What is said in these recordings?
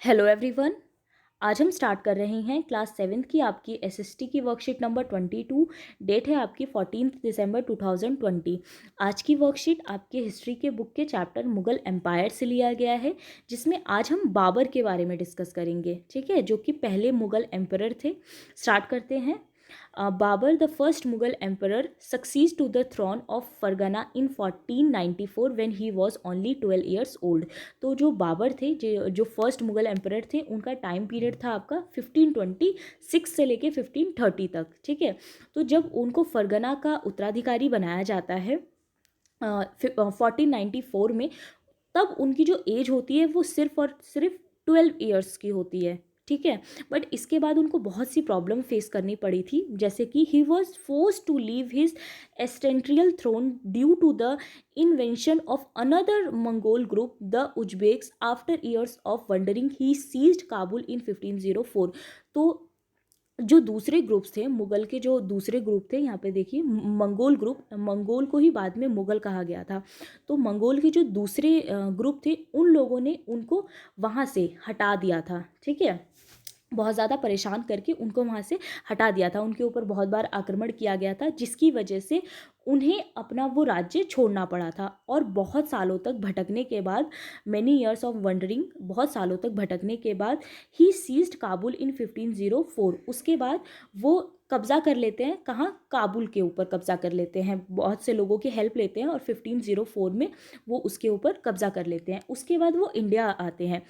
Hello everyone. आज हम start कर रहे हैं क्लास 7th की आपकी एसएसटी की वर्कशीट नंबर 22। डेट है आपकी 14 दिसंबर 2020। आज की वर्कशीट आपके हिस्ट्री के बुक के चैप्टर मुगल एम्पायर से लिया गया है, जिसमें आज हम बाबर के बारे में डिस्कस करेंगे। ठीक है, जो कि पहले मुगल एम्परर थे। स्टार्ट करते हैं। Babur, the first Mughal emperor, succeeds to the throne of Fargana in 1494 when he was only 12 years old. तो जो बाबर थे, जो फर्स्ट मुगल एम्परर थे, उनका टाइम पीरियड था आपका 1526 से लेके 1530 तक। ठीक है, तो जब उनको फरगना का उत्तराधिकारी बनाया जाता है 1494 में, तब उनकी जो एज होती है वो सिर्फ और सिर्फ 12 ईयर्स की होती है। ठीक है, बट इसके बाद उनको बहुत सी प्रॉब्लम फेस करनी पड़ी थी, जैसे कि he was force to leave his एस्टेंट्रियल throne due to the invention of another Mongol group the Uzbeks. After years of wandering he seized Kabul in 1504। तो जो दूसरे ग्रुप्स थे, मुगल के जो दूसरे ग्रुप थे, यहाँ पे देखिए मंगोल ग्रुप, मंगोल को ही बाद में मुगल कहा गया था। तो मंगोल के जो दूसरे ग्रुप थे, उन लोगों ने उनको वहाँ से हटा दिया था। ठीक है, बहुत ज़्यादा परेशान करके उनको वहाँ से हटा दिया था। उनके ऊपर बहुत बार आक्रमण किया गया था, जिसकी वजह से उन्हें अपना वो राज्य छोड़ना पड़ा था। और बहुत सालों तक भटकने के बाद, मैनी ईयर्स ऑफ वंडरिंग, बहुत सालों तक भटकने के बाद ही सीज्ड काबुल इन 1504। उसके बाद वो कब्ज़ा कर लेते हैं, कहाँ? काबुल के ऊपर कब्ज़ा कर लेते हैं। बहुत से लोगों की हेल्प लेते हैं और 1504 में वो उसके ऊपर कब्ज़ा कर लेते हैं। उसके बाद वो इंडिया आते हैं।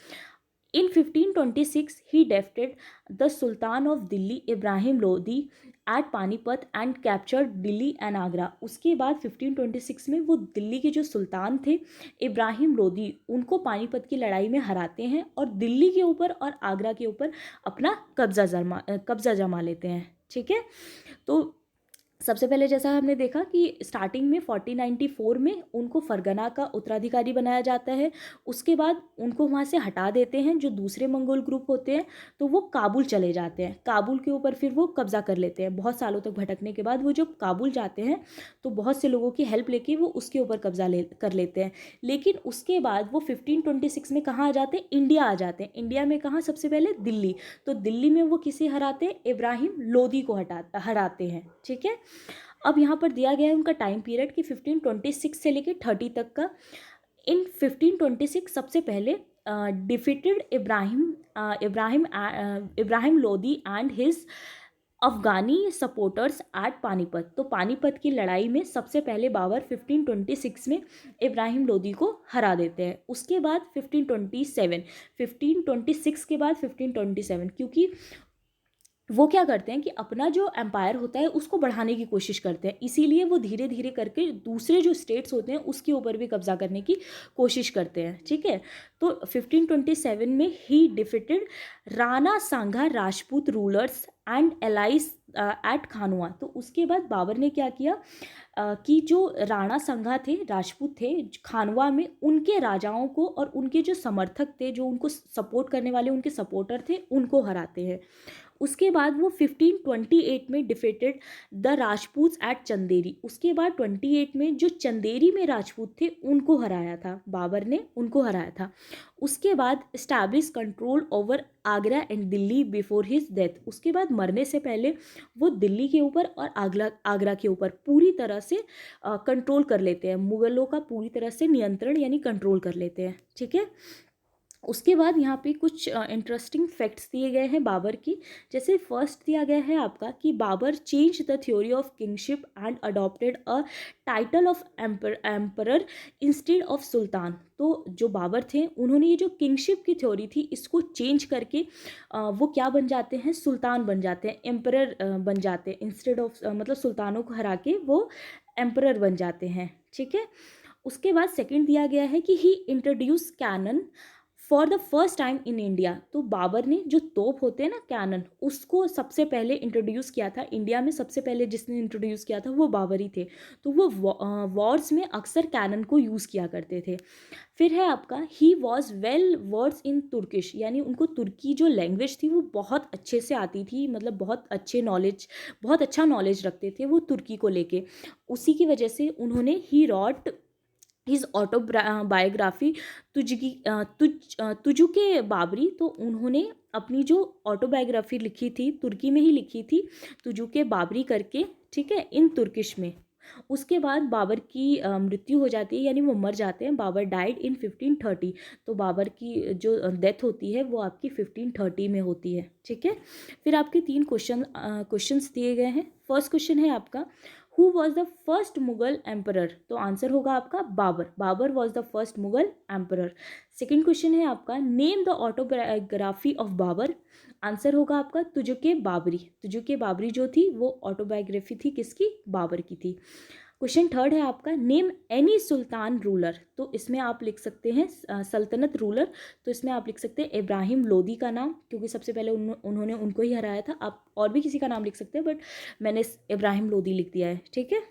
In 1526, he defeated the Sultan of Delhi, Ibrahim Lodi, at Panipat and captured Delhi and Agra. उसके बाद 1526 में वो दिल्ली के जो सुल्तान थे इब्राहिम लोदी, उनको पानीपत की लड़ाई में हराते हैं और दिल्ली के ऊपर और आगरा के ऊपर अपना कब्जा जमा लेते हैं। ठीक है, तो सबसे पहले जैसा हमने देखा कि स्टार्टिंग में 1494 में उनको फरगना का उत्तराधिकारी बनाया जाता है। उसके बाद उनको वहाँ से हटा देते हैं। जो दूसरे मंगोल ग्रुप होते हैं, तो वो काबुल चले जाते हैं। काबुल के ऊपर फिर वो कब्जा कर लेते हैं। बहुत सालों तक भटकने के बाद वो जब काबुल जाते हैं, तो बहुत से लोगों की हेल्प लेके वो उसके ऊपर कब्जा कर लेते हैं। लेकिन उसके बाद वो 1526 में कहाँ आ जाते हैं? इंडिया आ जाते हैं। इंडिया में कहाँ? सबसे पहले दिल्ली। तो दिल्ली में वो किसे हराते हैं? इब्राहिम लोदी को हराते हैं। ठीक है, अब यहाँ पर दिया गया है उनका टाइम पीरियड कि 1526 से लेकर 30 तक का। इन 1526 सबसे पहले defeated Ibrahim Lodi and his Afghani supporters at Panipat. तो पानीपत की लड़ाई में सबसे पहले बाबर 1526 में इब्राहिम लोदी को हरा देते हैं। उसके बाद 1526 के बाद 1527, क्योंकि वो क्या करते हैं कि अपना जो एम्पायर होता है उसको बढ़ाने की कोशिश करते हैं, इसीलिए वो धीरे धीरे करके दूसरे जो स्टेट्स होते हैं उसके ऊपर भी कब्जा करने की कोशिश करते हैं। ठीक है, तो 1527 में ही defeated Rana Sanga Rajput rulers and allies at Khanua. तो उसके बाद बाबर ने क्या किया कि जो राणा संघा थे, राजपूत थे खानवा में, उनके राजाओं को और उनके जो समर्थक थे, जो उनको सपोर्ट करने वाले उनके सपोर्टर थे, उनको हराते हैं। उसके बाद वो 1528 में defeated the Rajput at Chanderi. उसके बाद 28 में जो चंदेरी में राजपूत थे उनको हराया था, बाबर ने उनको हराया था। उसके बाद establish control over Agra and Delhi before his death. उसके बाद मरने से पहले वो दिल्ली के ऊपर और आगरा के ऊपर पूरी तरह से कंट्रोल कर लेते हैं। मुगलों का पूरी तरह से नियंत्रण यानी कंट्रोल कर लेते हैं। ठीक है, उसके बाद यहाँ पे कुछ इंटरेस्टिंग फैक्ट्स दिए गए हैं बाबर की। जैसे फर्स्ट दिया गया है आपका कि Babur change the theory of kingship and adopted a title of emperor instead of sultan. तो जो बाबर थे, उन्होंने ये जो किंगशिप की थ्योरी थी इसको चेंज करके वो क्या बन जाते हैं? सुल्तान बन जाते हैं, एम्परर बन जाते हैं। इंस्टेड ऑफ मतलब सुल्तानों को हरा के वो एम्परर बन जाते हैं। ठीक है, उसके बाद सेकंड दिया गया है कि he introduce cannon for the first time in India. तो बाबर ने जो तोप होते हैं ना, कैनन, उसको सबसे पहले इंट्रोड्यूस किया था इंडिया में। सबसे पहले जिसने इंट्रोड्यूस किया था वो बाबर ही थे। तो वो वॉर्स में अक्सर कैनन को यूज़ किया करते थे। फिर है आपका he was well words in Turkish, यानी उनको तुर्की जो लैंग्वेज थी वो बहुत अच्छे से आती थी, मतलब बहुत अच्छा नॉलेज रखते थे वो तुर्की को लेके। उसी की वजह से उन्होंने ही rot his autobiography Tuzuke Babri. तो उन्होंने अपनी जो ऑटोबायोग्राफी लिखी थी तुर्की में ही लिखी थी, तुजुके बाबरी करके, ठीक है, इन तुर्किश में। उसके बाद बाबर की मृत्यु हो जाती है, यानी वो मर जाते हैं। Babur died in 1530। तो बाबर की जो डेथ होती है वो आपकी 1530 में होती है, ठीक है। फिर आपके 3 क्वेश्चंस दिए गए हैं। फर्स्ट क्वेश्चन है आपका, who was the first Mughal emperor. तो आंसर होगा आपका Babur. Babur was the first Mughal emperor. Second question है आपका, name the autobiography of Babur. Answer होगा आपका तुजुके बाबरी। तुजुके बाबरी जो थी वो ऑटोबायोग्राफी थी किसकी, बाबर की थी। क्वेश्चन थर्ड है आपका, नेम एनी सुल्तान रूलर। तो इसमें आप लिख सकते हैं सल्तनत रूलर। तो इसमें आप लिख सकते हैं इब्राहिम लोदी का नाम, क्योंकि सबसे पहले उन्होंने उनको ही हराया था। आप और भी किसी का नाम लिख सकते हैं, बट मैंने इब्राहिम लोदी लिख दिया है, ठीक है।